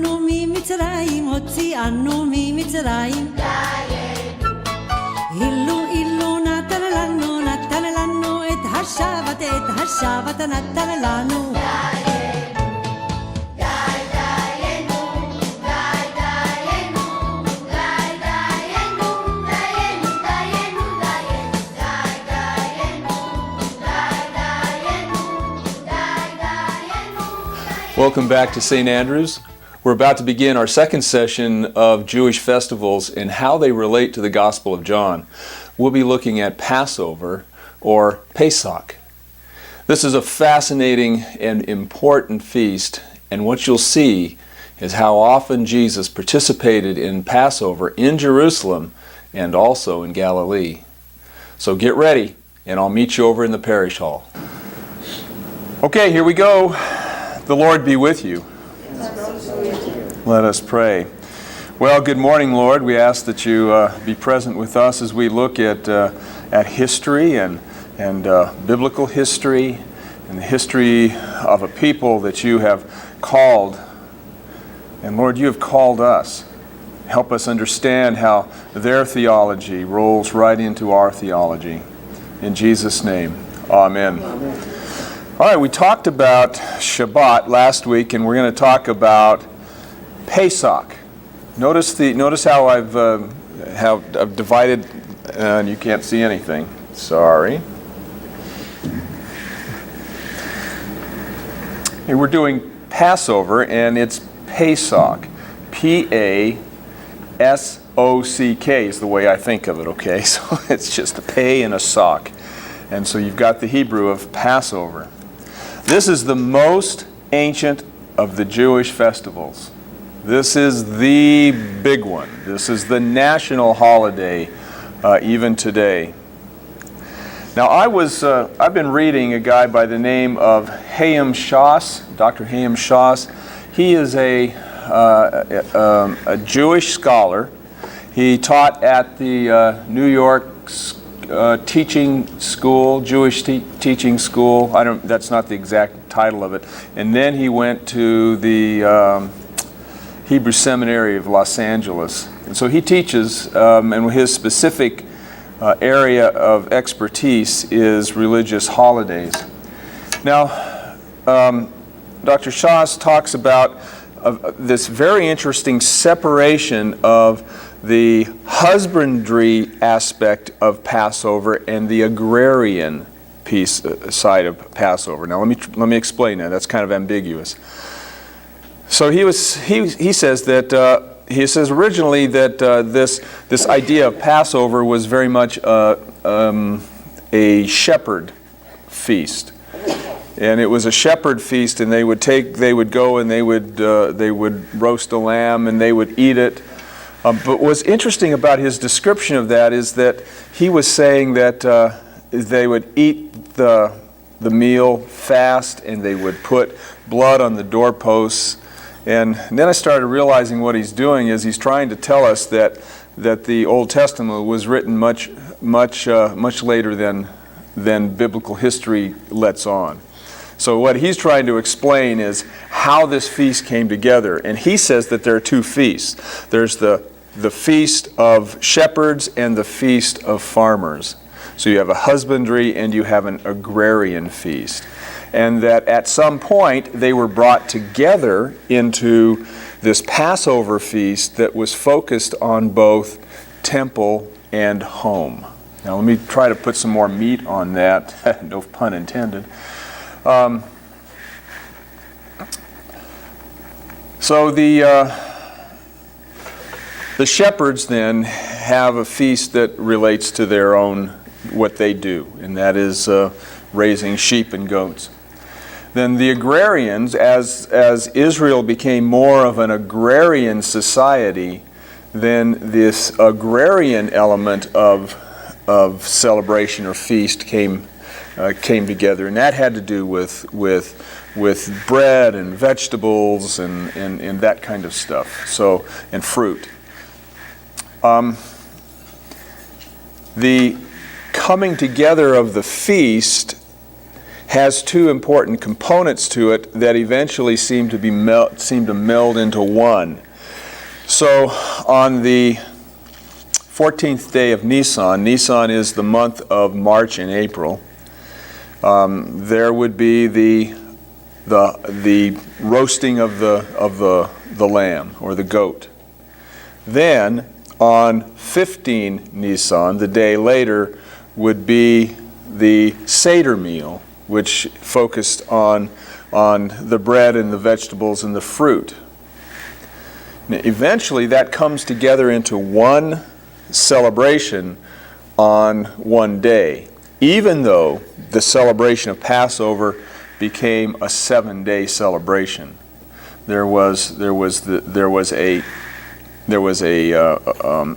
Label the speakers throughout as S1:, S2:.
S1: אותנו ממצרים, הוציאנו ממצרים. אילו נתן לנו את השבת נתן לנו.
S2: Welcome back to St. Andrews. We're about to begin our second session of Jewish festivals and how they relate to the Gospel of John. We'll be looking at Passover, or Pesach. This is a fascinating and important feast, and what you'll see is how often Jesus participated in Passover in Jerusalem and also in Galilee. So get ready, and I'll meet you over in the parish hall. Okay, here we go. The Lord be with you. Let us pray. Well, good morning, Lord. We ask that you be present with us as we look at history and biblical history and the history of a people that you have called. And Lord, you have called us. Help us understand how their theology rolls right into our theology. In Jesus' name, amen. Amen. All right, we talked about Shabbat last week, and we're going to talk about Pesach. Notice how I've divided, and you can't see anything. Sorry. Hey, we're doing Passover, and it's Pesach. P-A-S-O-C-K is the way I think of it, okay? So it's just a pay and a sock. And so you've got the Hebrew of Passover. This is the most ancient of the Jewish festivals. This is the big one. This is the national holiday even today. Now I've been reading a guy by the name of Hayam Shas, Dr. Hayam Shas. He is a Jewish scholar. He taught at the New York teaching school, Jewish teaching school. That's not the exact title of it. And then he went to the Hebrew Seminary of Los Angeles. And so he teaches, and his specific area of expertise is religious holidays. Now, Dr. Shas talks about this very interesting separation of the husbandry aspect of Passover and the agrarian side of Passover. Now let me explain that. That's kind of ambiguous. So he says originally that this idea of Passover was very much a shepherd feast. And it was a shepherd feast, and they would go and they would roast a lamb and they would eat it. But what's interesting about his description of that is that he was saying that they would eat the meal fast, and they would put blood on the doorposts. And then I started realizing what he's doing is he's trying to tell us that the Old Testament was written much later than biblical history lets on. So what he's trying to explain is how this feast came together. And he says that there are two feasts. There's the feast of shepherds and the feast of farmers. So you have a husbandry and you have an agrarian feast. And that at some point they were brought together into this Passover feast that was focused on both temple and home. Now let me try to put some more meat on that, no pun intended. So the shepherds then have a feast that relates to their own, what they do, and that is raising sheep and goats. Then the agrarians, as Israel became more of an agrarian society, then this agrarian element of celebration or feast came together, and that had to do with bread and vegetables and that kind of stuff. So, and fruit. The coming together of the feast has two important components to it that eventually seem to meld into one. So on the 14th day of Nisan is the month of March and April, there would be the roasting of the lamb or the goat. Then on 15 Nisan, the day later, would be the Seder meal, which focused on the bread and the vegetables and the fruit. Now, eventually that comes together into one celebration on one day, even though the celebration of Passover became a 7-day celebration. There was a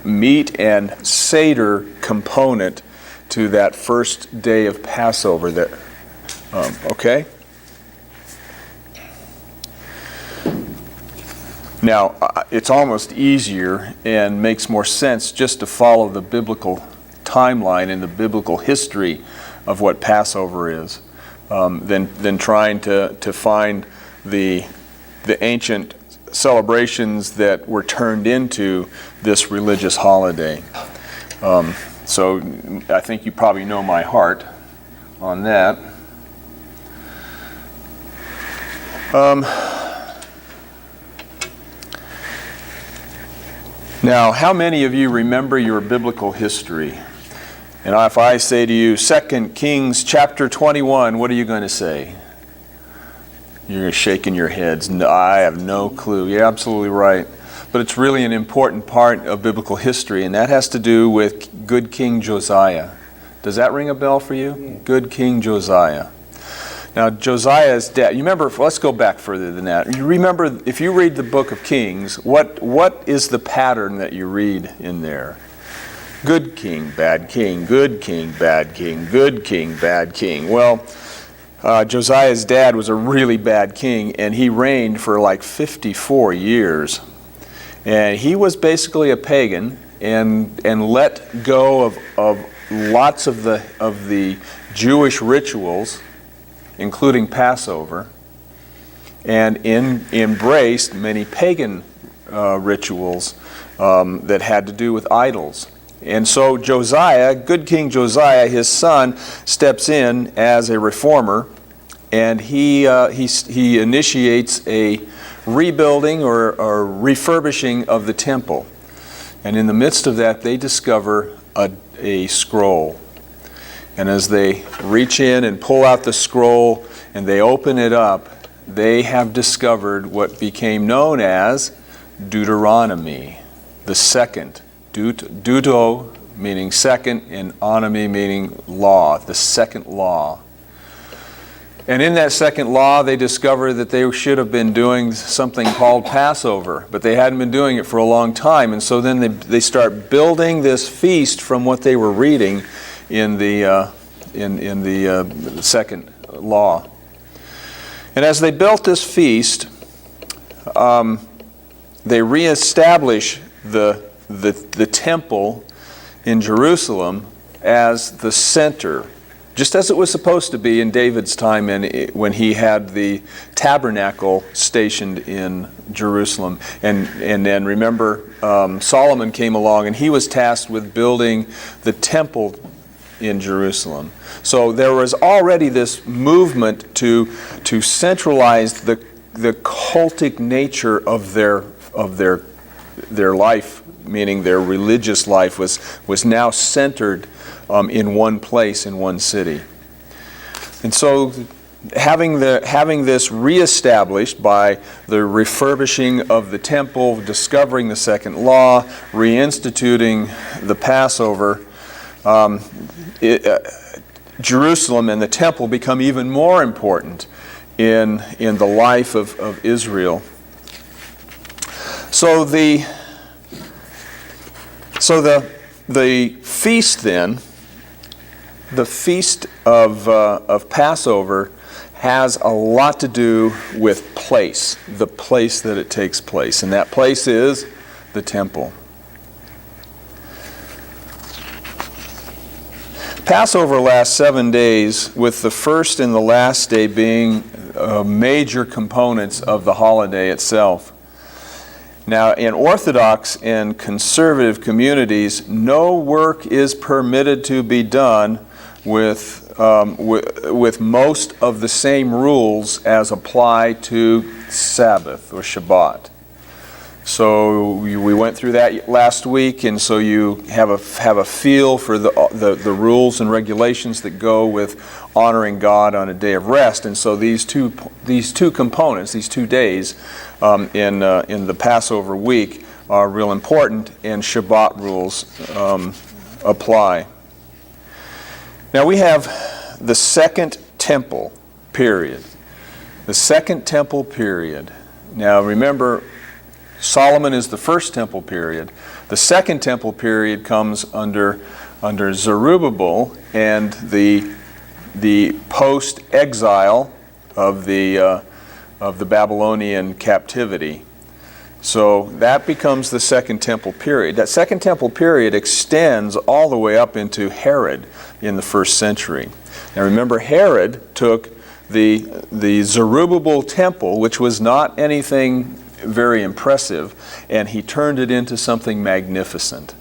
S2: meat and Seder component to that first day of Passover. Okay? Now, it's almost easier and makes more sense just to follow the biblical timeline and the biblical history of what Passover is than trying to find the ancient celebrations that were turned into this religious holiday. So I think you probably know my heart on that. Now, how many of you remember your biblical history? And if I say to you, 2 Kings chapter 21, what are you going to say? You're shaking your heads. No, I have no clue. You're absolutely right. But it's really an important part of biblical history, and that has to do with good King Josiah. Does that ring a bell for you? Good King Josiah. Now, Josiah's dad, you remember, let's go back further than that. You remember, if you read the book of Kings, what is the pattern that you read in there? Good king, bad king, good king, bad king, good king, bad king. Well, Josiah's dad was a really bad king, and he reigned for like 54 years. And he was basically a pagan and let go of lots of the Jewish rituals, including Passover, and embraced many pagan rituals that had to do with idols. And so Josiah, good King Josiah, his son, steps in as a reformer, and he initiates a rebuilding or refurbishing of the temple. And in the midst of that, they discover a scroll. And as they reach in and pull out the scroll and they open it up, they have discovered what became known as Deuteronomy, the second. Deuto meaning second, and onomy meaning law, the second law. And in that second law, they discover that they should have been doing something called Passover, but they hadn't been doing it for a long time. And so then they start building this feast from what they were reading in the second law. And as they built this feast, they reestablish the temple in Jerusalem as the center, just as it was supposed to be in David's time when he had the tabernacle stationed in Jerusalem. And then remember, Solomon came along and he was tasked with building the temple in Jerusalem. So there was already this movement to centralize the cultic nature of their life, meaning their religious life was now centered in one place, in one city. And so having this reestablished by the refurbishing of the temple, discovering the second law, reinstituting the Passover, Jerusalem and the temple become even more important in the life of Israel. So the feast then, the feast of Passover, has a lot to do with place, the place that it takes place, and that place is the temple. Passover lasts 7 days, with the first and the last day being major components of the holiday itself. Now, in Orthodox and conservative communities, no work is permitted to be done with most of the same rules as apply to Sabbath or Shabbat. So we went through that last week, and so you have a feel for the rules and regulations that go with honoring God on a day of rest. And so these two components, these 2 days in the Passover week are real important, and Shabbat rules apply. Now we have the Second Temple period. The Second Temple period. Now remember, Solomon is the First Temple period. The Second Temple period comes under Zerubbabel and the post-exile of the Babylonian captivity. So that becomes the Second Temple period. That Second Temple period extends all the way up into Herod in the first century. Now remember, Herod took the Zerubbabel temple, which was not anything very impressive, and he turned it into something magnificent.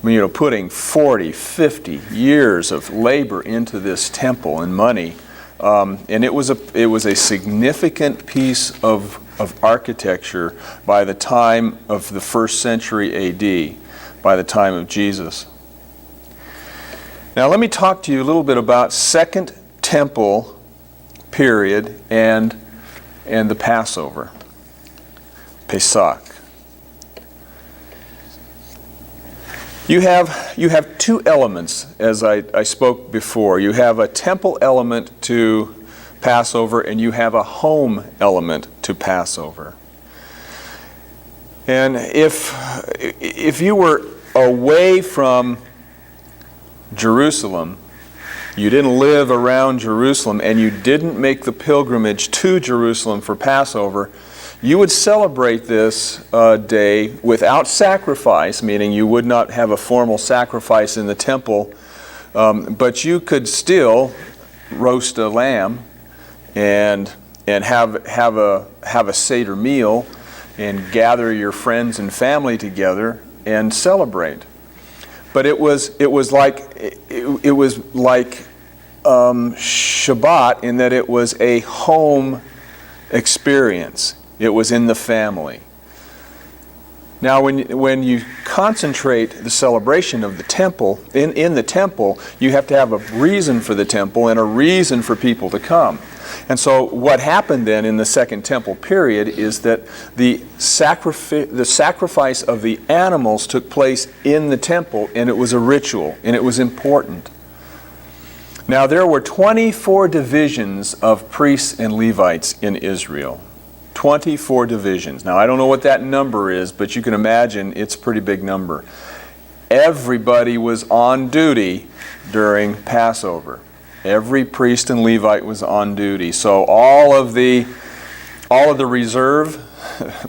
S2: I mean, putting 40, 50 years of labor into this temple and money, and it was a significant piece of architecture by the time of the first century A.D., by the time of Jesus. Now let me talk to you a little bit about Second Temple period and the Passover. Pesach. You have two elements, as I spoke before. You have a temple element to Passover, and you have a home element to Passover. And if you were away from Jerusalem, you didn't live around Jerusalem, and you didn't make the pilgrimage to Jerusalem for Passover, you would celebrate this day without sacrifice, meaning you would not have a formal sacrifice in the temple, but you could still roast a lamb and have a Seder meal and gather your friends and family together and celebrate. But it was like Shabbat in that it was a home experience. It was in the family. Now, when you concentrate the celebration of the temple, in the temple, you have to have a reason for the temple and a reason for people to come. And so what happened then in the Second Temple period is that the sacrifice of the animals took place in the temple, and it was a ritual, and it was important. Now, there were 24 divisions of priests and Levites in Israel. 24 divisions. Now, I don't know what that number is, but you can imagine it's a pretty big number. Everybody was on duty during Passover. Every priest and Levite was on duty. So all of the reserve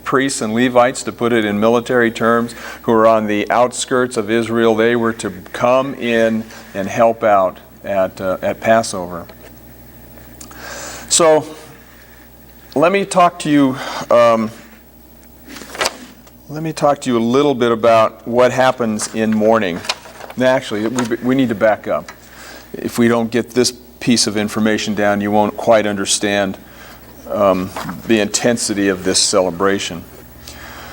S2: priests and Levites, to put it in military terms, who were on the outskirts of Israel, they were to come in and help out at Passover. So let me talk to you a little bit about what happens in mourning. Actually, we need to back up. If we don't get this piece of information down, you won't quite understand the intensity of this celebration.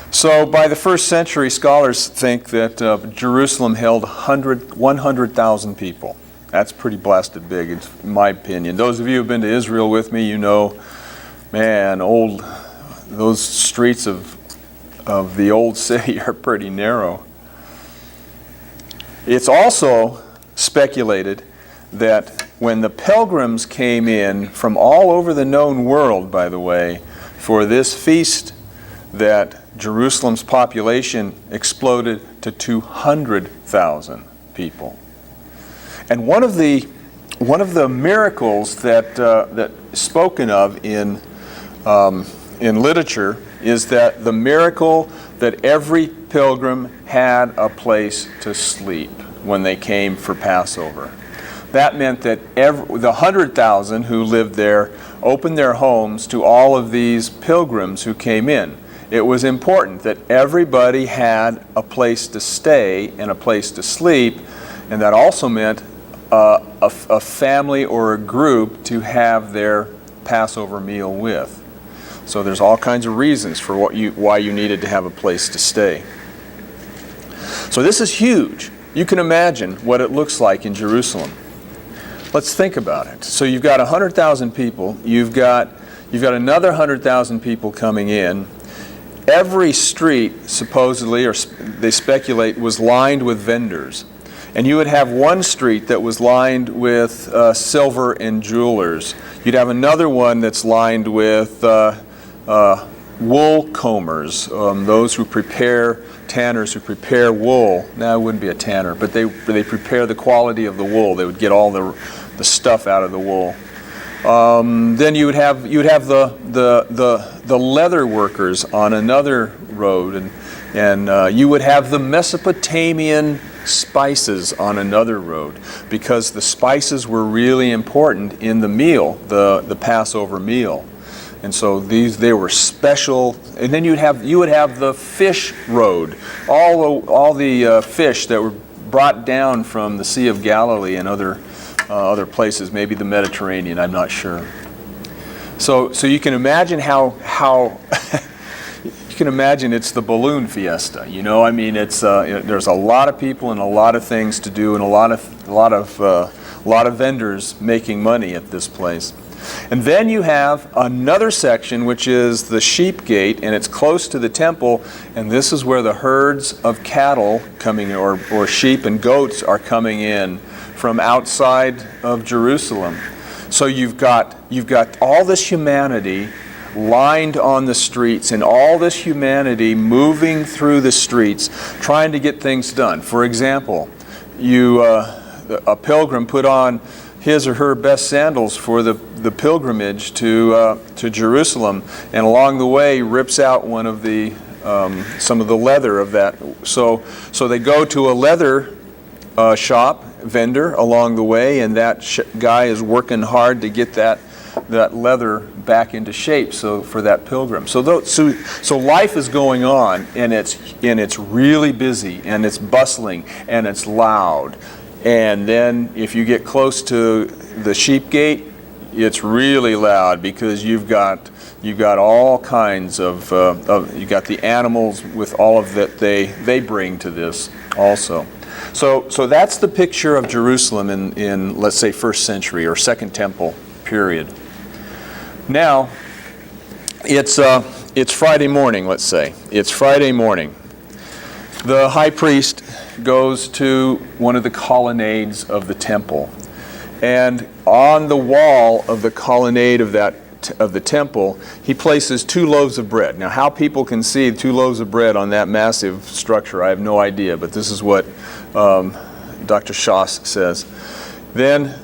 S2: So by the first century, scholars think that Jerusalem held 100,000 people. That's pretty blasted big, in my opinion. Those of you who have been to Israel with me, you know, man, those streets of the old city are pretty narrow. It's also speculated that when the pilgrims came in from all over the known world, by the way, for this feast, that Jerusalem's population exploded to 200,000 people. And one of the miracles that spoken of in literature is that the miracle that every pilgrim had a place to sleep when they came for Passover. that meant that the 100,000 who lived there opened their homes to all of these pilgrims who came in. It was important that everybody had a place to stay and a place to sleep, and that also meant a family or a group to have their Passover meal with. So there's all kinds of reasons for why you needed to have a place to stay. So this is huge. You can imagine what it looks like in Jerusalem. Let's think about it. So you've got 100,000 people. You've got another 100,000 people coming in. Every street, supposedly, or they speculate, was lined with vendors. And you would have one street that was lined with silver and jewelers. You'd have another one that's lined with wool combers, those who prepare, tanners who prepare wool. Now, it wouldn't be a tanner, but they prepare the quality of the wool. They would get all the stuff out of the wool. Then you would have the leather workers on another road, and you would have the Mesopotamian spices on another road, because the spices were really important in the meal, the Passover meal. And so they were special. And then you would have the fish road, all the fish that were brought down from the Sea of Galilee and other places, maybe the Mediterranean, I'm not sure. So you can imagine how you can imagine it's the balloon fiesta. You know, I mean, it's there's a lot of people and a lot of things to do and a lot of vendors making money at this place. And then you have another section, which is the sheep gate, and it's close to the temple, and this is where the herds of cattle coming, or sheep and goats are coming in from outside of Jerusalem. So you've got all this humanity lined on the streets, and all this humanity moving through the streets, trying to get things done. For example, a pilgrim put on his or her best sandals for the pilgrimage to Jerusalem, and along the way rips out one of the some of the leather of that. So they go to a leather shop vendor along the way, and that guy is working hard to get that leather back into shape for that pilgrim. So life is going on, and it's really busy, and it's bustling, and it's loud. And then if you get close to the sheep gate, it's really loud, because you've got all kinds of you got the animals with all of that they bring to this also. So that's the picture of Jerusalem in let's say 1st century or Second Temple period. Now it's Friday morning. Let's say it's Friday morning. The high priest goes to one of the colonnades of the temple, and on the wall of the colonnade of the temple, he places 2 loaves of bread. Now, how people can see 2 loaves of bread on that massive structure, I have no idea, but this is what Dr. Schoss says. Then,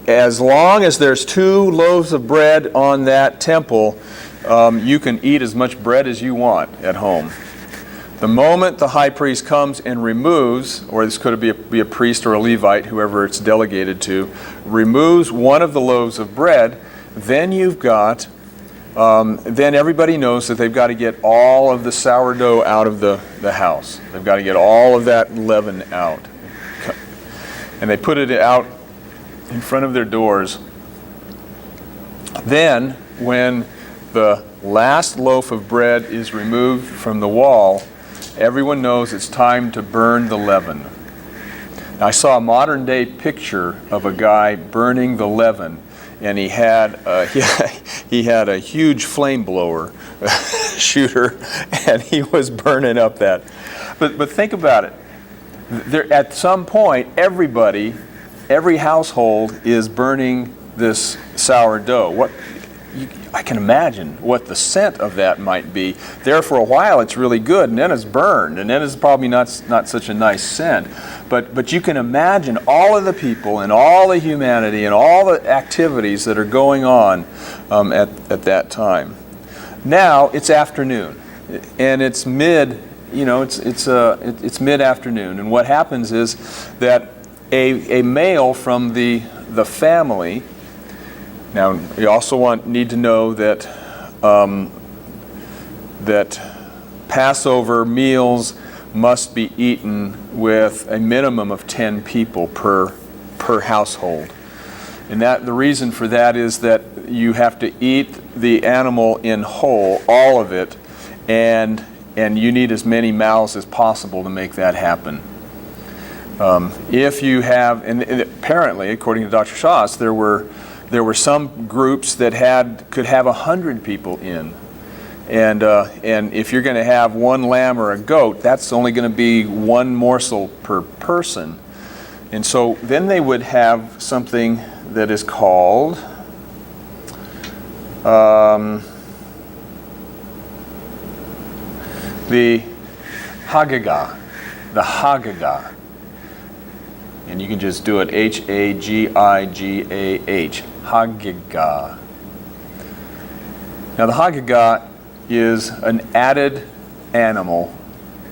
S2: as long as there's 2 loaves of bread on that temple, you can eat as much bread as you want at home. The moment the high priest comes and removes, or this could be a priest or a Levite, whoever it's delegated to, removes one of the loaves of bread, then then everybody knows that they've got to get all of the sourdough out of the house. They've got to get all of that leaven out. And they put it out in front of their doors. Then, when the last loaf of bread is removed from the wall, everyone knows it's time to burn the leaven. Now, I saw a modern day picture of a guy burning the leaven, and he had a huge flame blower shooter, and he was burning up that. But think about it. At some point, every household is burning this sourdough. I can imagine what the scent of that might be. There for a while it's really good, and then it's burned, and then it's probably not such a nice scent. But you can imagine all of the people and all the humanity and all the activities that are going on at that time. Now it's afternoon, and it's mid-afternoon, and what happens is that a male from the family. Now, you also need to know that that Passover meals must be eaten with a minimum of 10 people per household. And the reason for that is that you have to eat the animal in whole, all of it, and you need as many mouths as possible to make that happen. If you have, and apparently, according to Dr. Shaws, there were some groups that could have 100 people in. And if you're going to have one lamb or a goat, that's only going to be one morsel per person. And so then they would have something that is called the Haggadah. The Haggadah. And you can just do it H-A-G-I-G-A-H. Haggadah. Now the Haggadah is an added animal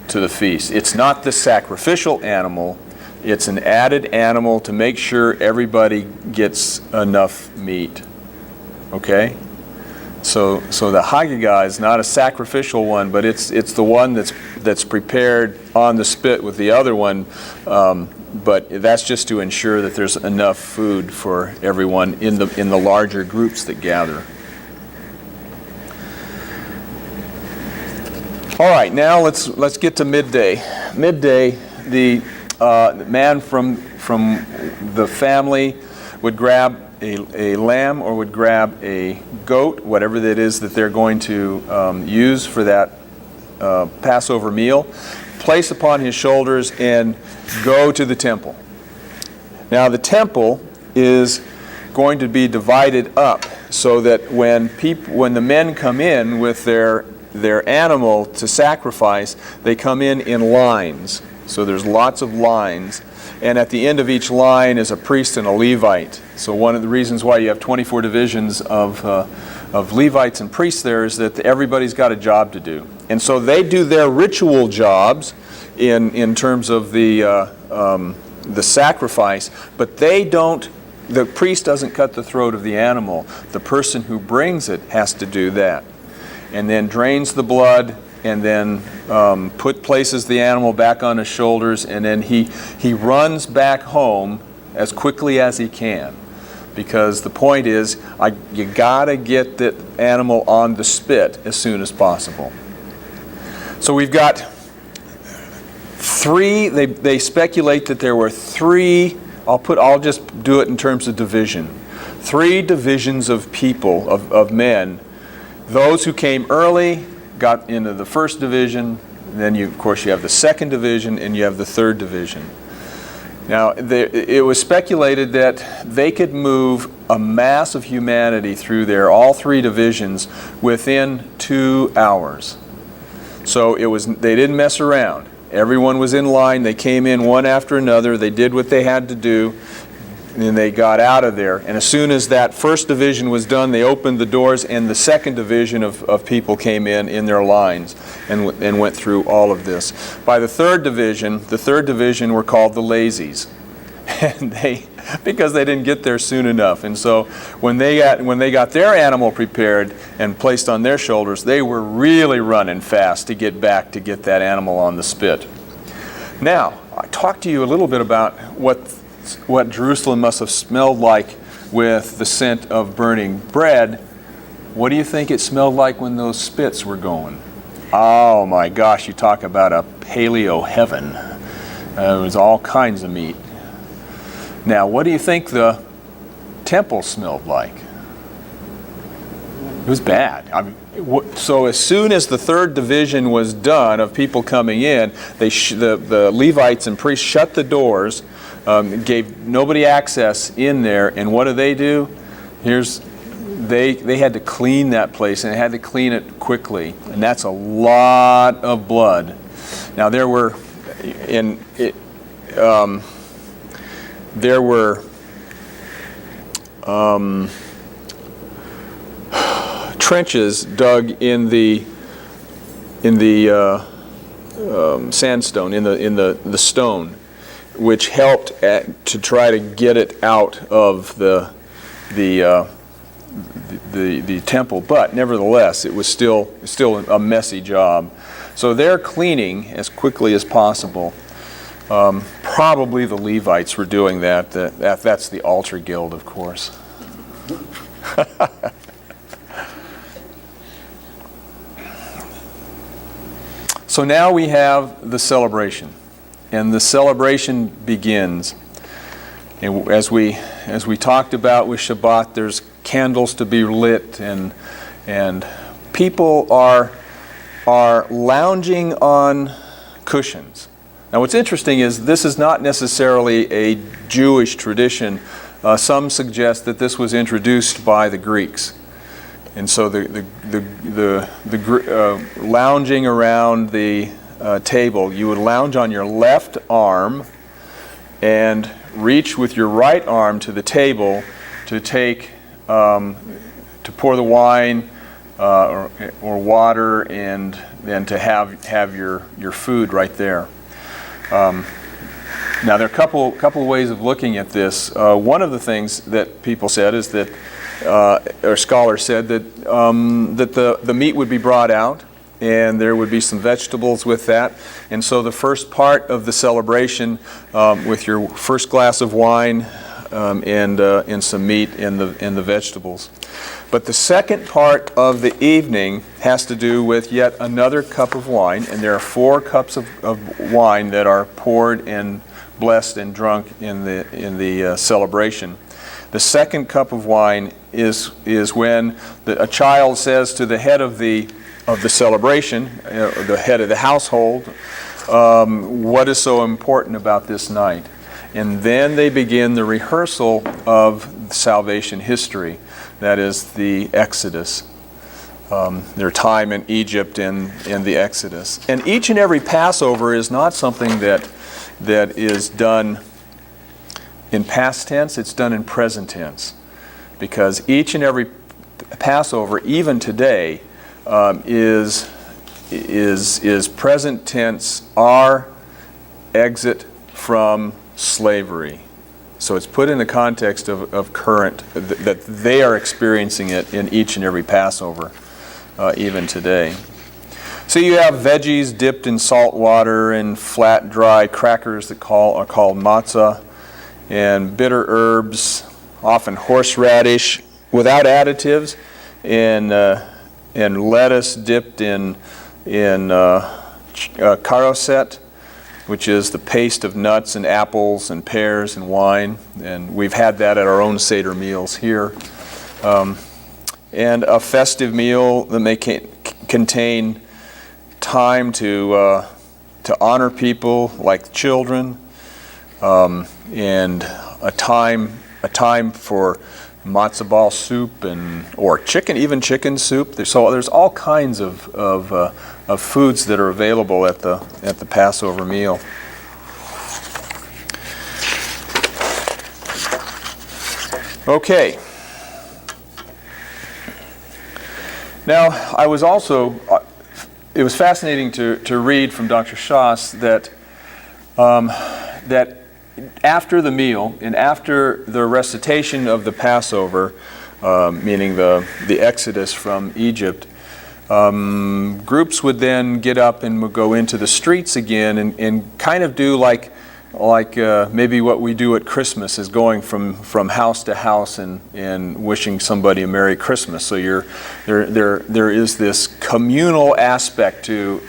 S2: to the feast. It's not the sacrificial animal. It's an added animal to make sure everybody gets enough meat. Okay? So the Haggadah is not a sacrificial one, but it's the one that's prepared on the spit with the other one. But that's just to ensure that there's enough food for everyone in the larger groups that gather. All right, now let's get to midday. Midday, the man from the family would grab a lamb or would grab a goat, whatever that is that they're going to use for that Passover meal, place upon his shoulders and go to the temple. Now the temple is going to be divided up so that when the men come in with their animal to sacrifice, they come in lines. So there's lots of lines. And at the end of each line is a priest and a Levite. So one of the reasons why you have 24 divisions of Levites and priests there is that everybody's got a job to do. And so they do their ritual jobs in terms of the sacrifice, but the priest doesn't cut the throat of the animal. The person who brings it has to do that. And then drains the blood, and then places the animal back on his shoulders, and then he runs back home as quickly as he can. Because the point is, you gotta get the animal on the spit as soon as possible. So we've got three, they speculate that there were three, I'll just do it in terms of division. 3 divisions of people, of men. Those who came early got into the first division, then of course you have the second division, and you have the third division. Now, it was speculated that they could move a mass of humanity through all 3 divisions, within 2 hours. So they didn't mess around. Everyone was in line. They came in one after another. They did what they had to do, and they got out of there. And as soon as that first division was done, they opened the doors, and the second division of people came in their lines and went through all of this. By the third division were called the lazies, and because they didn't get there soon enough. And so when they got their animal prepared and placed on their shoulders, they were really running fast to get back to get that animal on the spit. Now, I talked to you a little bit about what Jerusalem must have smelled like with the scent of burning bread. What do you think it smelled like when those spits were going? Oh my gosh, you talk about a paleo heaven. It was all kinds of meat. Now, what do you think the temple smelled like? It was bad. So as soon as the third division was done of people coming in, the Levites and priests shut the doors, gave nobody access in there, and what do? They had to clean that place, and they had to clean it quickly, and that's a lot of blood. Now there were trenches dug in the sandstone, in the stone. which helped to try to get it out of the temple. But nevertheless, it was still a messy job. So they're cleaning as quickly as possible. Probably the Levites were doing that. That's the altar guild, of course. So now we have the celebration, and the celebration begins. And as we talked about with Shabbat, there's candles to be lit, and people are lounging on cushions. Now, what's interesting is this is not necessarily a Jewish tradition. Some suggest that this was introduced by the Greeks. And so the lounging around the table, you would lounge on your left arm and reach with your right arm to the table to take to pour the wine or water, and then to have your food right there. Now, there are a couple of ways of looking at this. One of the things that people said is that, or scholars said that the meat would be brought out, and there would be some vegetables with that. And so the first part of the celebration, with your first glass of wine and some meat and the vegetables. But the second part of the evening has to do with yet another cup of wine, and there are 4 cups of wine that are poured and blessed and drunk in the celebration. The second cup of wine is when a child says to the head of the celebration, the head of the household, what is so important about this night? And then they begin the rehearsal of salvation history. That is the Exodus, their time in Egypt and the Exodus. And each and every Passover is not something that is done in past tense, it's done in present tense. Because each and every Passover, even today, is present tense, our exit from slavery. So it's put in the context of current, that they are experiencing it in each and every Passover, even today. So you have veggies dipped in salt water and flat, dry crackers that are called matzah, and bitter herbs, often horseradish without additives, and lettuce dipped in caroset, which is the paste of nuts and apples and pears and wine. And we've had that at our own Seder meals here. And a festive meal that may contain time to honor people like children, and a time for matzo ball soup or chicken soup. There's all kinds of foods that are available at the Passover meal. Okay. Now, I was also it was fascinating to read from Dr. Schaas that after the meal and after the recitation of the Passover, meaning the Exodus from Egypt, groups would then get up and would go into the streets again and kind of do like maybe what we do at Christmas, is going from house to house and wishing somebody a Merry Christmas. So there is this communal aspect to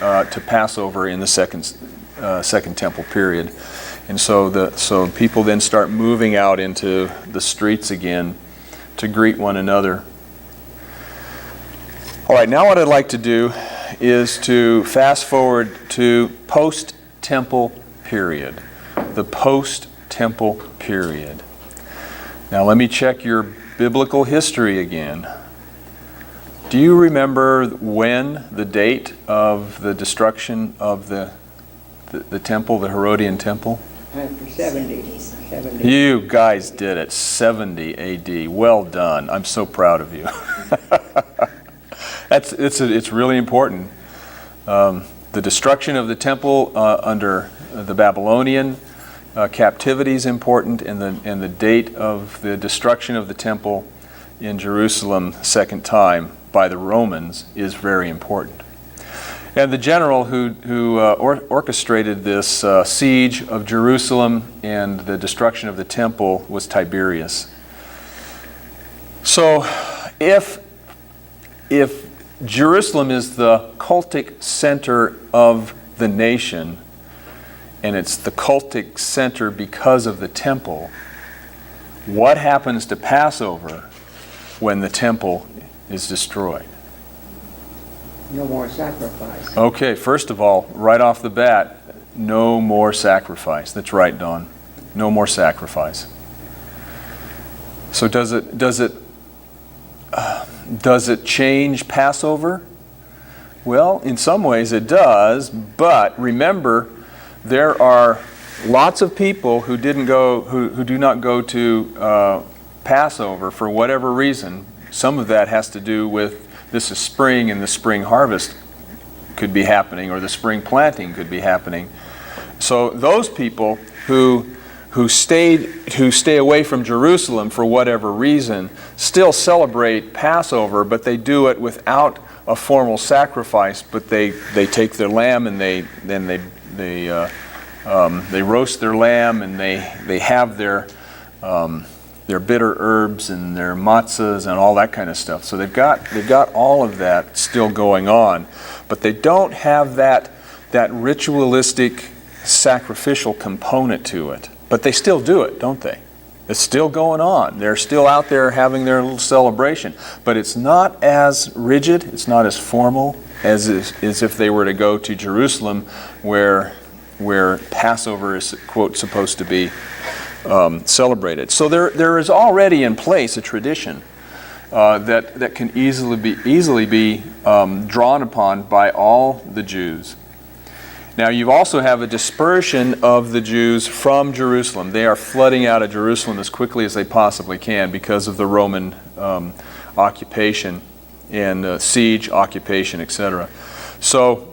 S2: Passover in the second temple period. And so people then start moving out into the streets again to greet one another. All right, now what I'd like to do is to fast forward to post-temple period. The post-temple period. Now let me check your biblical history again. Do you remember when the date of the destruction of the temple, the Herodian temple?
S3: After 70.
S2: You guys did it, 70 AD. Well done. I'm so proud of you. It's really important. The destruction of the temple under the Babylonian captivity is important, and the date of the destruction of the temple in Jerusalem second time by the Romans is very important. And the general who orchestrated this siege of Jerusalem and the destruction of the temple was Tiberius. So if Jerusalem is the cultic center of the nation, and it's the cultic center because of the temple, what happens to Passover when the temple is destroyed?
S3: No more sacrifice.
S2: Okay, first of all, right off the bat, no more sacrifice. That's right, Dawn. No more sacrifice. So does it change Passover? Well, in some ways it does, but remember, there are lots of people who do not go to Passover for whatever reason. Some of that has to do with this is spring, and the spring harvest could be happening, or the spring planting could be happening. So those people who stay away from Jerusalem for whatever reason still celebrate Passover, but they do it without a formal sacrifice. But they take their lamb, and they roast their lamb, and they have their bitter herbs and their matzahs and all that kind of stuff. So they've got all of that still going on, but they don't have that ritualistic sacrificial component to it. But they still do it, don't they? It's still going on. They're still out there having their little celebration, but it's not as rigid, it's not as formal as if they were to go to Jerusalem, where Passover is, quote, supposed to be celebrated. So there is already in place a tradition that can easily be drawn upon by all the Jews. Now you also have a dispersion of the Jews from Jerusalem. They are flooding out of Jerusalem as quickly as they possibly can because of the Roman occupation and siege, occupation, etc. So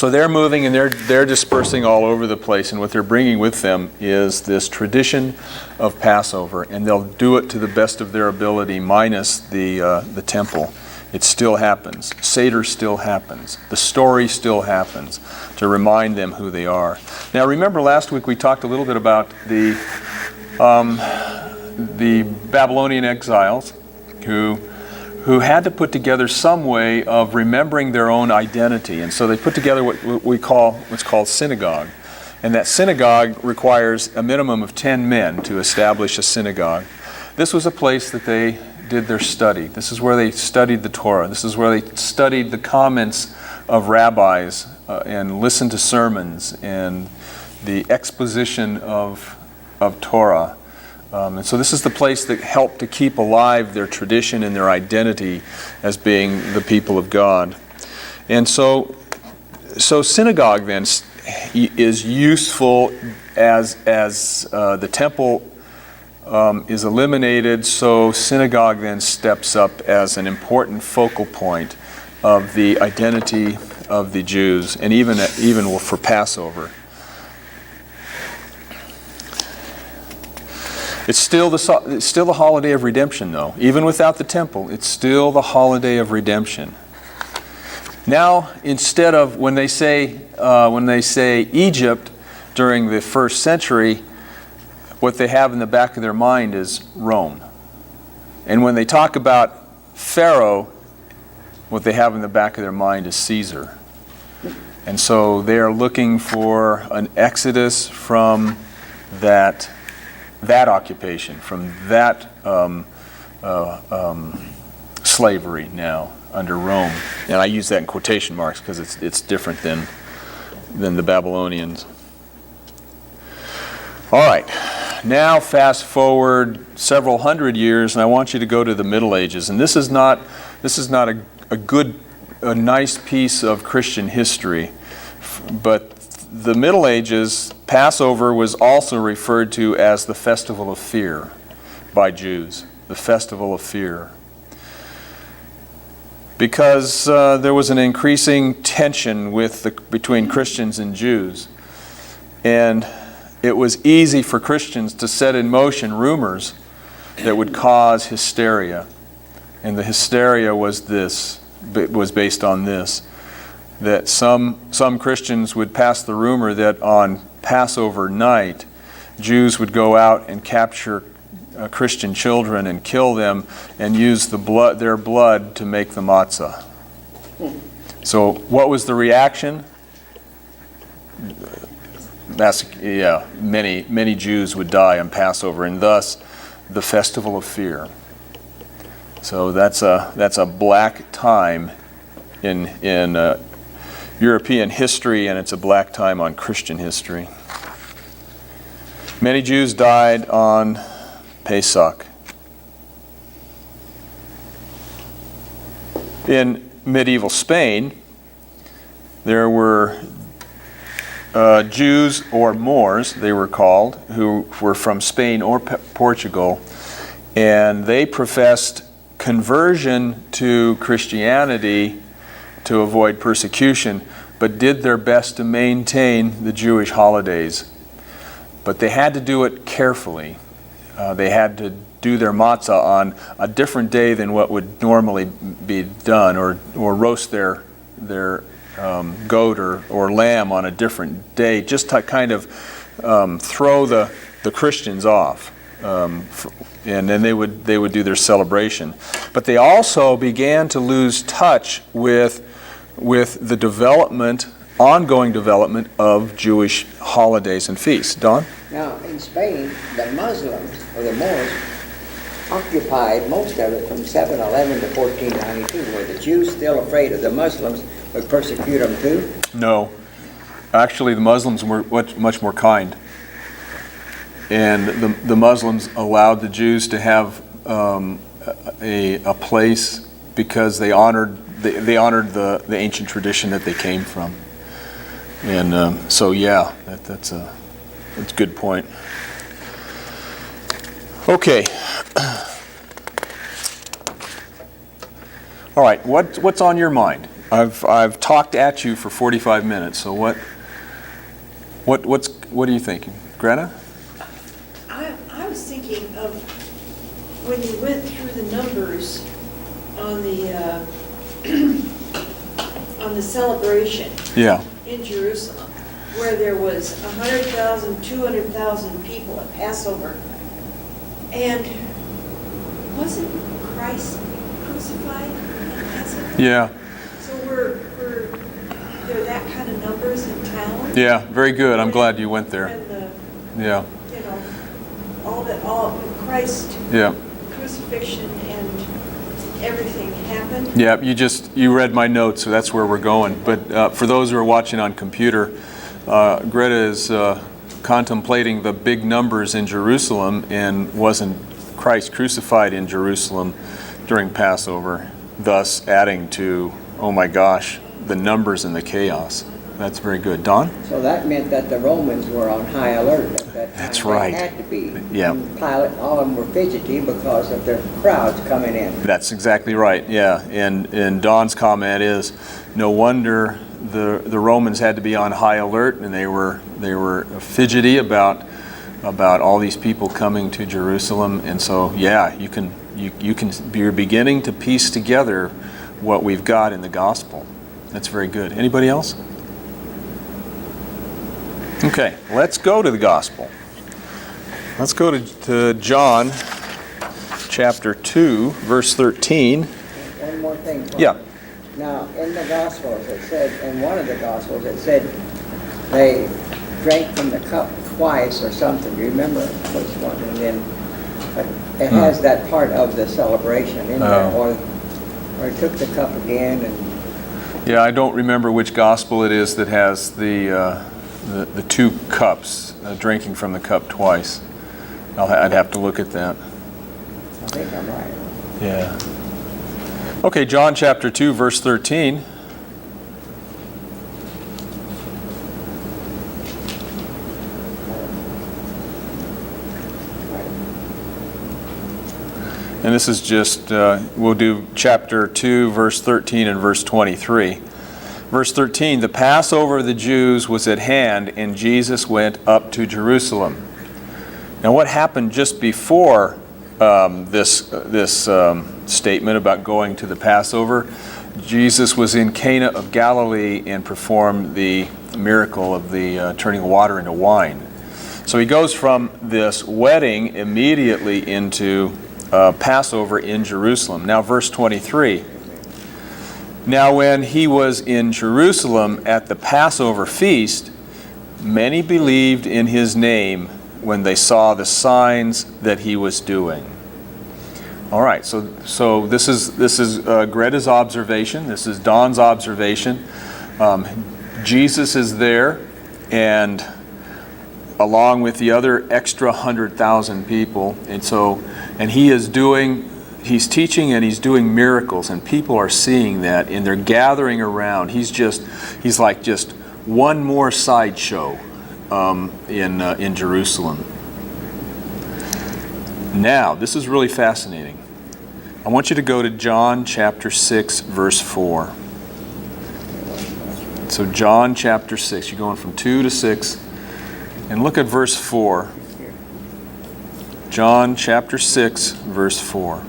S2: they're moving, and they're dispersing all over the place, and what they're bringing with them is this tradition of Passover, and they'll do it to the best of their ability, minus the temple. It still happens. Seder still happens. The story still happens to remind them who they are. Now, remember last week we talked a little bit about the Babylonian exiles who had to put together some way of remembering their own identity. And so they put together what's called synagogue. And that synagogue requires a minimum of 10 men to establish a synagogue. This was a place that they did their study. This is where they studied the Torah. This is where they studied the comments of rabbis and listened to sermons and the exposition of Torah. And so this is the place that helped to keep alive their tradition and their identity as being the people of God. And so synagogue then is useful as the temple is eliminated. So synagogue then steps up as an important focal point of the identity of the Jews, and even for Passover. It's still the holiday of redemption, though. Even without the temple, it's still the holiday of redemption. Now, instead of when they say Egypt during the first century, what they have in the back of their mind is Rome. And when they talk about Pharaoh, what they have in the back of their mind is Caesar. And so they are looking for an exodus from that occupation, from that slavery now under Rome. And I use that in quotation marks because it's different than the Babylonians. All right, now fast forward several hundred years, and I want you to go to the Middle Ages. And this is not a nice piece of Christian history, but the Middle Ages, Passover was also referred to as the Festival of Fear by Jews, the Festival of Fear. Because there was an increasing tension between Christians and Jews. And it was easy for Christians to set in motion rumors that would cause hysteria. And the hysteria was based on this, that some Christians would pass the rumor that on Passover night, Jews would go out and capture Christian children and kill them and use their blood to make the matzah. So what was the reaction? Many Jews would die on Passover, and thus the festival of fear. So that's a black time in European history, and it's a black time on Christian history. Many Jews died on Pesach. In medieval Spain, there were Jews, or Moors, they were called, who were from Spain or Portugal, and they professed conversion to Christianity to avoid persecution, but did their best to maintain the Jewish holidays. But they had to do it carefully. They had to do their matzah on a different day than what would normally be done, or roast their goat or lamb on a different day, just to kind of throw the Christians off. And then they would do their celebration. But they also began to lose touch with the ongoing development of Jewish holidays and feasts. Don?
S3: Now, in Spain, the Muslims, or the Moors, occupied most of it from 711 to 1492. Were the Jews still afraid of the Muslims would persecute them too?
S2: No. Actually, the Muslims were much more kind. And the Muslims allowed the Jews to have a place because they honored the ancient tradition that they came from. And so yeah, that's a good point. Okay. All right. What's on your mind? I've talked at you for 45 minutes. So what are you thinking, Greta?
S4: I was thinking of when you went through the numbers on the celebration.
S2: Yeah.
S4: In Jerusalem, where there was 100,000, 200,000 people at Passover, and wasn't Christ crucified at Passover?
S2: Yeah.
S4: So were there that kind of numbers in town?
S2: Yeah, very good. I'm glad you went there. Yeah.
S4: All Christ
S2: Yeah.
S4: crucifixion and everything happened.
S2: Yeah, you read my notes, so that's where we're going. But for those who are watching on computer, Greta is contemplating the big numbers in Jerusalem, and wasn't Christ crucified in Jerusalem during Passover, thus adding to, oh my gosh, the numbers and the chaos. That's very good. Don?
S3: So that meant that the Romans were on high alert at that time.
S2: That's right.
S3: They had to be.
S2: Yeah.
S3: And Pilate, all of them were fidgety because of the crowds coming in.
S2: That's exactly right. Yeah, and Don's comment is, no wonder the Romans had to be on high alert, and they were fidgety about all these people coming to Jerusalem. And so yeah, you're beginning to piece together what we've got in the gospel. That's very good. Anybody else? Okay, let's go to the gospel. Let's go to John chapter 2, verse 13.
S3: One more thing.
S2: Yeah.
S3: Now, in the Gospels, it said, in one of the Gospels, it said they drank from the cup twice or something. Do you remember which one? And then it has that part of the celebration in there, or he took the cup again. And
S2: Yeah, I don't remember which gospel it is that has the two cups, drinking from the cup twice. I'd have to look at that.
S3: I think I'm right.
S2: Yeah. Okay, John chapter 2, verse 13. And this is just, we'll do chapter 2, verse 13 and verse 23. Verse 13, the Passover of the Jews was at hand, and Jesus went up to Jerusalem. Now what happened just before this statement about going to the Passover? Jesus was in Cana of Galilee and performed the miracle of the turning water into wine. So he goes from this wedding immediately into Passover in Jerusalem. Now verse 23. Now when he was in Jerusalem at the Passover feast, many believed in his name when they saw the signs that he was doing. All right, so this is Greta's observation. This is Don's observation. Jesus is there, and along with the other extra 100,000 people, and he's teaching and he's doing miracles, and people are seeing that, and they're gathering around. He's like just one more sideshow in Jerusalem. Now, this is really fascinating. I want you to go to John chapter 6, verse 4. So John chapter 6, you're going from 2 to 6, and look at verse 4. John chapter 6, verse 4.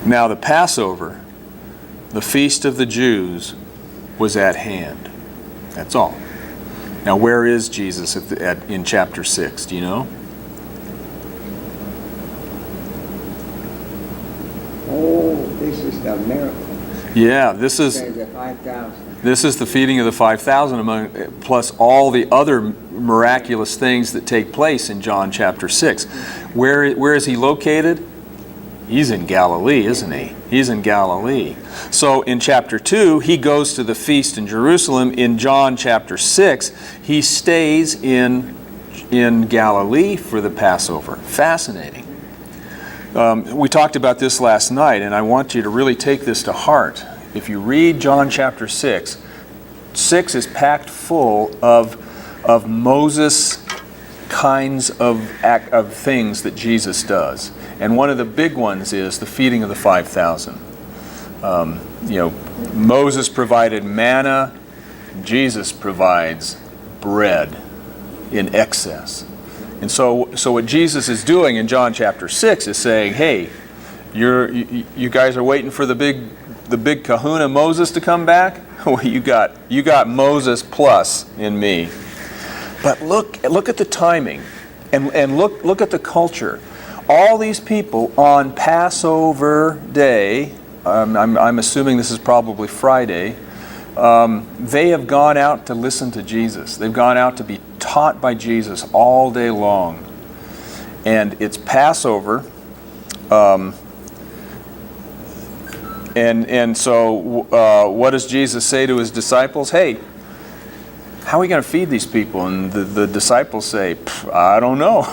S2: Now the Passover, the feast of the Jews, was at hand. That's all. Now where is Jesus in chapter 6? Do you know?
S3: Oh, this is the miracle.
S2: Yeah, this is
S3: The 5,000.
S2: This is the feeding of the 5,000, plus all the other miraculous things that take place in John chapter 6. Where is he located? He's in Galilee, isn't he? He's in Galilee. So in chapter 2, he goes to the feast in Jerusalem. In John chapter 6, he stays in Galilee for the Passover. Fascinating. We talked about this last night, and I want you to really take this to heart. If you read John chapter 6, 6 is packed full of Moses kinds of things that Jesus does. And one of the big ones is the feeding of the 5,000. Moses provided manna. Jesus provides bread in excess. And so what Jesus is doing in John chapter 6 is saying, hey, you guys are waiting for the big kahuna Moses to come back? Well, you got Moses plus in me. But look at the timing, and look at the culture. All these people on Passover day, I'm assuming this is probably Friday, they have gone out to listen to Jesus. They've gone out to be taught by Jesus all day long. And it's Passover. So what does Jesus say to his disciples? Hey, how are we going to feed these people? And the disciples say, I don't know.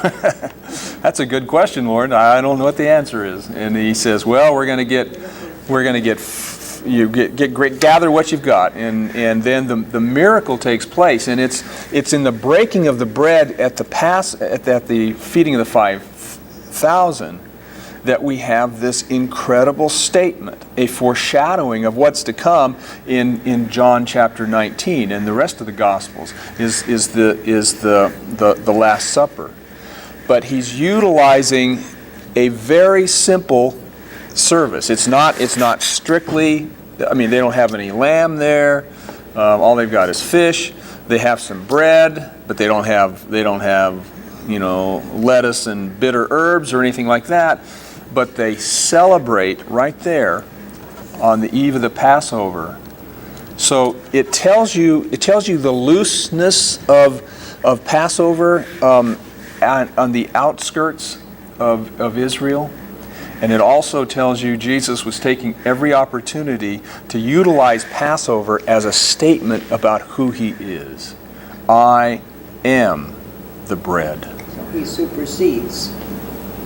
S2: That's a good question, Lord. I don't know what the answer is. And he says, well, we're going to gather what you've got. And then the miracle takes place. And it's in the breaking of the bread at the feeding of the 5,000 that we have this incredible statement, a foreshadowing of what's to come in John chapter 19, and the rest of the Gospels is the Last Supper. But he's utilizing a very simple service. It's not strictly. I mean, they don't have any lamb there. All they've got is fish. They have some bread, but they don't have lettuce and bitter herbs or anything like that. But they celebrate right there on the eve of the Passover. So it tells you the looseness of Passover on the outskirts of Israel. And it also tells you Jesus was taking every opportunity to utilize Passover as a statement about who he is. I am the bread.
S3: So he supersedes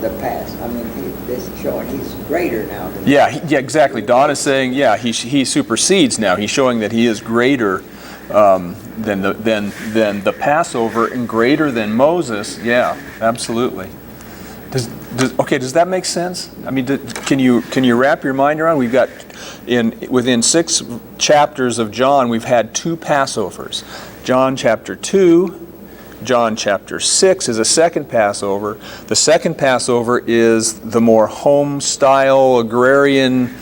S3: the past. I mean, this is showing he's greater now.
S2: Yeah, exactly. Don is saying, he supersedes now. He's showing that he is greater than the Passover and greater than Moses. Yeah, absolutely. Does that make sense? I mean, can you wrap your mind around? We've got within 6 chapters of John, we've had 2 Passovers. John chapter 2, John chapter 6 is a second Passover. The second Passover is the more home-style, agrarian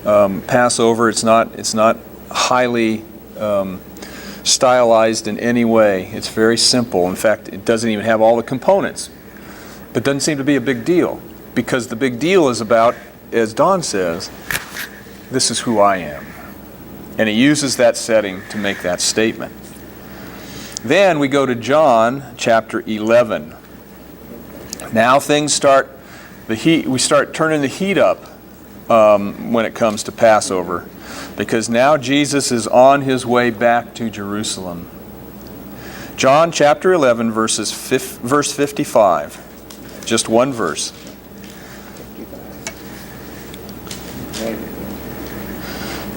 S2: Passover. It's not highly stylized in any way. It's very simple. In fact, it doesn't even have all the components. But doesn't seem to be a big deal, because the big deal is about, as Don says, this is who I am. And he uses that setting to make that statement. Then we go to John chapter 11. Now things we start turning the heat up when it comes to Passover, because now Jesus is on his way back to Jerusalem. John chapter 11, verse 55. Just one verse.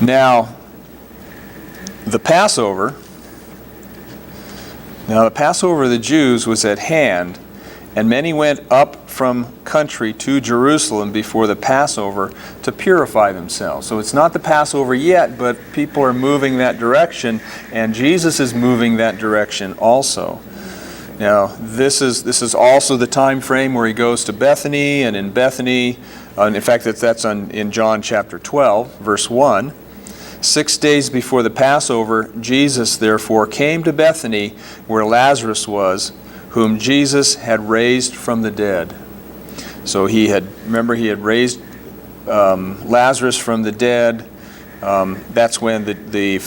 S2: Now, the Passover of the Jews was at hand, and many went up from country to Jerusalem before the Passover to purify themselves. So it's not the Passover yet, but people are moving that direction, and Jesus is moving that direction also. Now, this is also the time frame where he goes to Bethany, and in Bethany, in fact, that's in John chapter 12, verse 1. 6 days before the Passover, Jesus therefore came to Bethany, where Lazarus was, whom Jesus had raised from the dead. So he had raised Lazarus from the dead. That's when the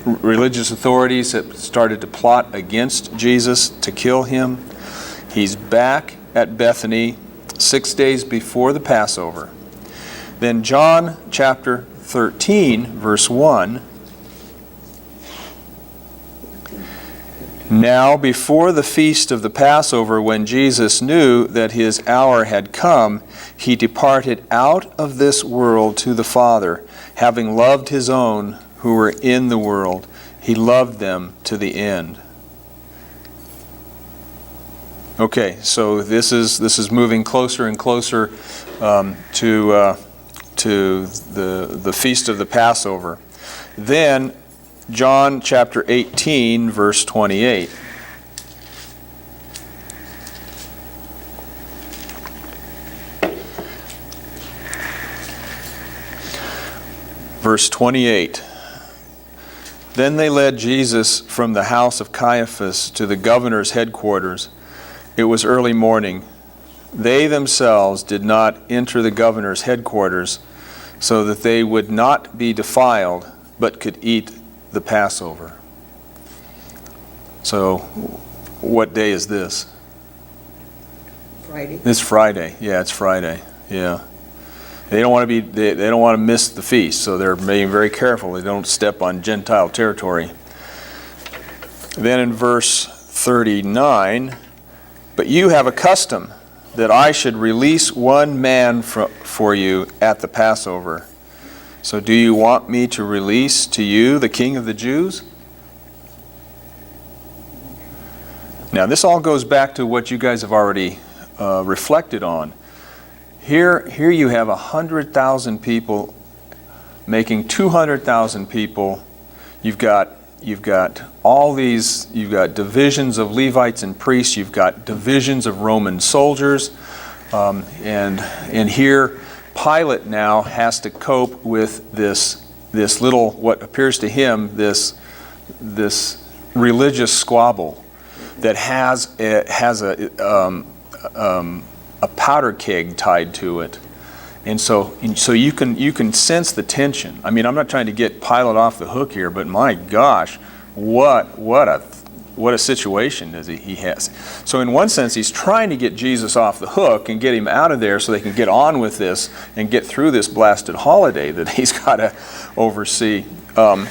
S2: religious authorities had started to plot against Jesus to kill him. He's back at Bethany 6 days before the Passover. Then John chapter 13, verse 1. Now before the feast of the Passover, when Jesus knew that his hour had come, he departed out of this world to the Father, having loved his own who were in the world. He loved them to the end. Okay, so this is moving closer and closer to the feast of the Passover. Then John chapter 18, verse 28. Verse 28. Then they led Jesus from the house of Caiaphas to the governor's headquarters. It was early morning. They themselves did not enter the governor's headquarters, so that they would not be defiled, but could eat the Passover. So, what day is this?
S3: Friday.
S2: It's Friday. Yeah, it's Friday. Yeah. They don't want to miss the feast, so they're being very careful. They don't step on Gentile territory. Then in verse 39, but you have a custom that I should release one man for you at the Passover. So do you want me to release to you the King of the Jews? Now this all goes back to what you guys have already reflected on. Here you have 100,000 people making 200,000 people. You've got all these. You've got divisions of Levites and priests. You've got divisions of Roman soldiers, and here Pilate now has to cope with this little, what appears to him, this religious squabble that has a powder keg tied to it, and so you can sense the tension. I mean, I'm not trying to get Pilate off the hook here, but my gosh, what a situation he has. So in one sense, he's trying to get Jesus off the hook and get him out of there so they can get on with this and get through this blasted holiday that he's got to oversee. But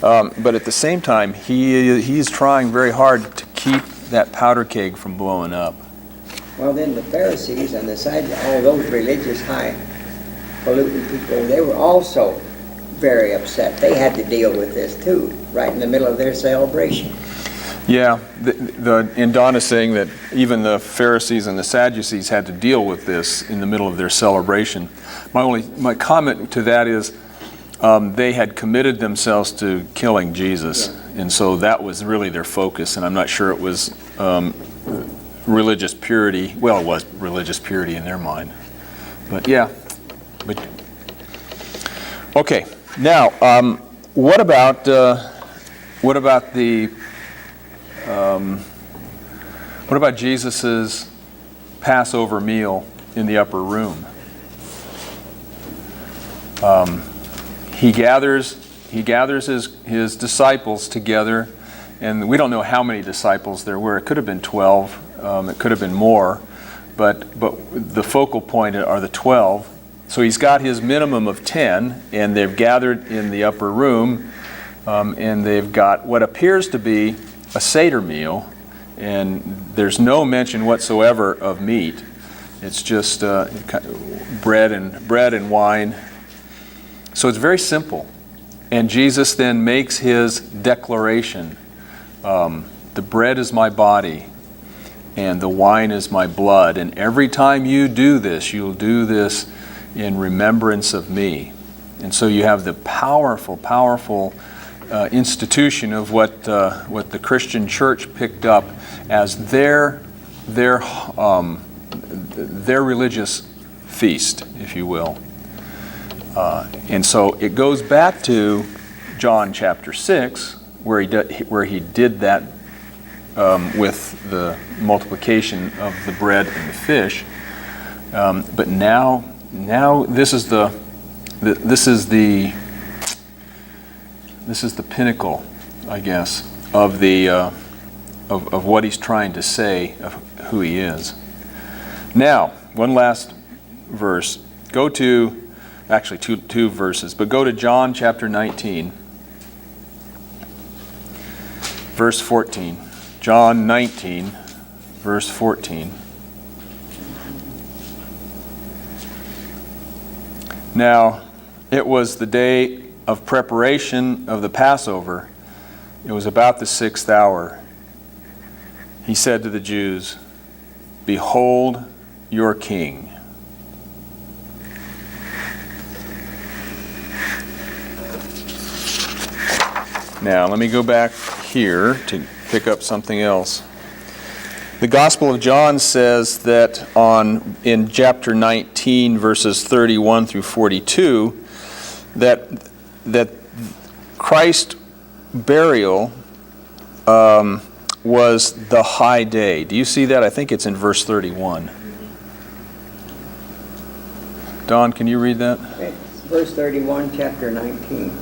S2: at the same time, he's trying very hard to keep that powder keg from blowing up.
S3: Well, then the Pharisees and all those religious highfalutin people, they were also very upset. They had to deal with this too, right in the middle of their celebration.
S2: Yeah, and Don is saying that even the Pharisees and the Sadducees had to deal with this in the middle of their celebration. My comment to that is they had committed themselves to killing Jesus, and so that was really their focus, and I'm not sure it was religious purity. Well, it was religious purity in their mind. But yeah. Okay, now what about Jesus's Passover meal in the upper room? He gathers his disciples together, and we don't know how many disciples there were. It could have been 12. It could have been more, but the focal point are the 12. So he's got his minimum of 10, and they've gathered in the upper room, and they've got what appears to be a Seder meal, and there's no mention whatsoever of meat. It's just bread and wine. So it's very simple. And Jesus then makes his declaration. The bread is my body, and the wine is my blood. And every time you do this, you'll do this in remembrance of me. And so you have the powerful institution of what the Christian church picked up as their religious feast, if you will. And so it goes back to John chapter 6, where he did that with the multiplication of the bread and the fish. But now this is the pinnacle, I guess, of the of what he's trying to say of who he is. Now, one last verse. Go to actually two verses, but go to John chapter 19, verse 14. John 19, verse 14. Now, it was the day of preparation of the Passover. It was about the 6th hour. He said to the Jews, "Behold your king." Now, let me go back here to pick up something else. The Gospel of John says that in chapter 19, verses 31 through 42, that Christ's burial was the high day. Do you see that? I think it's in verse 31. Don, can you read that?
S3: It's verse 31, chapter 19.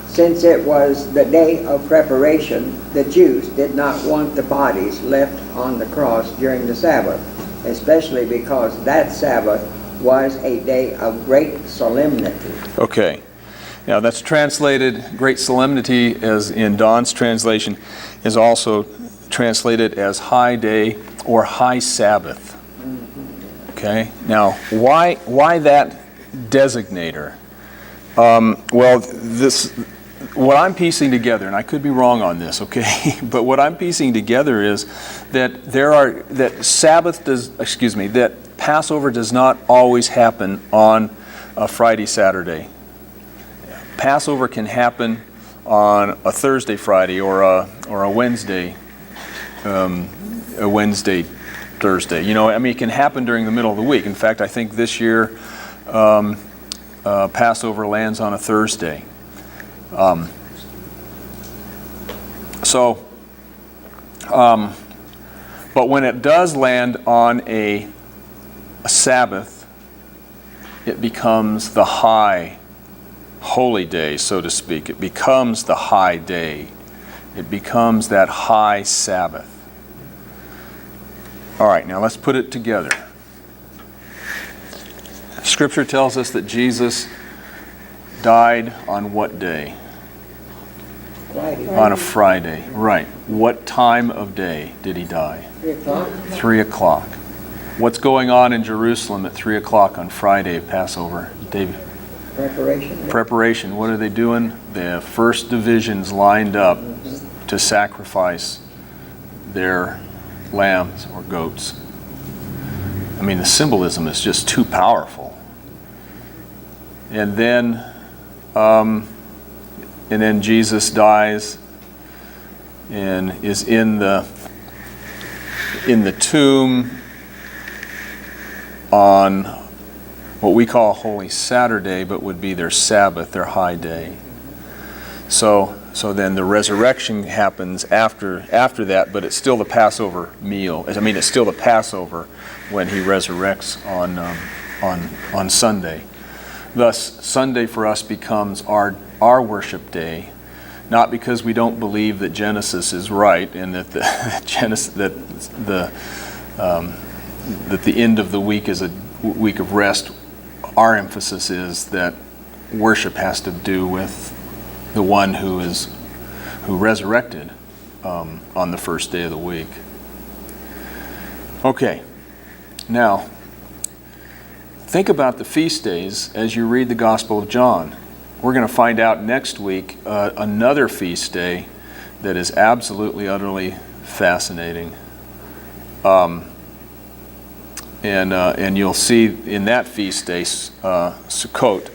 S3: Since it was the day of preparation, the Jews did not want the bodies left on the cross during the Sabbath, especially because that Sabbath was a day of great solemnity.
S2: Okay. Now that's translated, great solemnity, as in Don's translation, is also translated as high day or high Sabbath. Okay. Now, why that designator? What I'm piecing together, and I could be wrong on this, okay, but what I'm piecing together is that that Passover does not always happen on a Friday, Saturday. Passover can happen on a Thursday, Friday, or a Wednesday, Thursday. You know, I mean, it can happen during the middle of the week. In fact, I think this year Passover lands on a Thursday. But when it does land on a Sabbath, it becomes the high holy day, so to speak. It becomes the high day. It becomes that high Sabbath. All right, now let's put it together. Scripture tells us that Jesus died on what day?
S3: Friday.
S2: On a Friday, right. What time of day did he die?
S3: 3 o'clock.
S2: 3 o'clock. What's going on in Jerusalem at 3 o'clock on Friday of Passover? David?
S3: Preparation.
S2: Preparation. What are they doing? The first division's lined up to sacrifice their lambs or goats. I mean, the symbolism is just too powerful. And then Jesus dies and is in the tomb on what we call Holy Saturday, but would be their Sabbath, their high day. So then the resurrection happens after that, but it's still the Passover meal. I mean, it's still the Passover when he resurrects on Sunday. Thus, Sunday for us becomes our worship day, not because we don't believe that Genesis is right and that the end of the week is a week of rest. Our emphasis is that worship has to do with the one who resurrected on the first day of the week. Okay, now think about the feast days as you read the Gospel of John. We're going to find out next week another feast day that is absolutely, utterly fascinating. And you'll see in that feast day, Sukkot,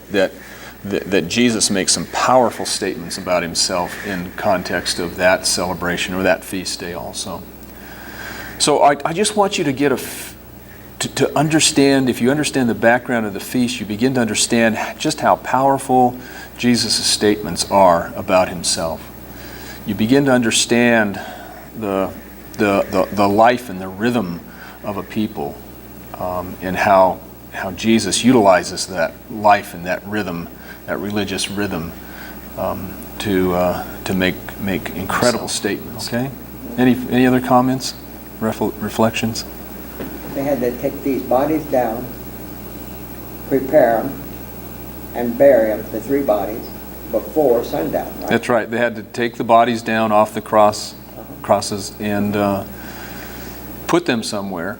S2: that Jesus makes some powerful statements about himself in context of that celebration or that feast day also. So I just want you to get to understand, if you understand the background of the feast, you begin to understand just how powerful Jesus' statements are about himself. You begin to understand the life and the rhythm of a people, and how Jesus utilizes that life and that rhythm, that religious rhythm, to make incredible statements. Okay. Any other comments, reflections?
S3: They had to take these bodies down, prepare them, and bury them, the 3 bodies, before sundown, right?
S2: That's right. They had to take the bodies down off the crosses and put them somewhere,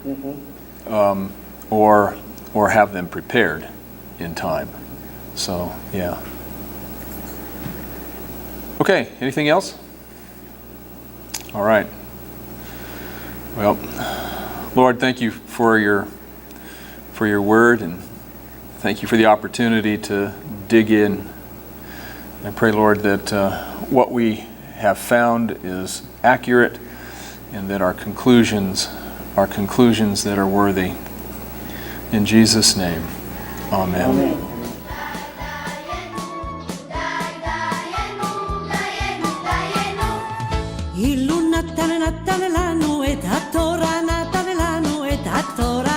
S2: or have them prepared in time. So, yeah. Okay, anything else? All right. Well, Lord, thank you for your word, and thank you for the opportunity to dig in. I pray, Lord, that what we have found is accurate, and that our conclusions are conclusions that are worthy. In Jesus' name, amen.
S3: Amen.
S1: Illu Natale Natale l'anno et Hattora Natale l'anno et Hattora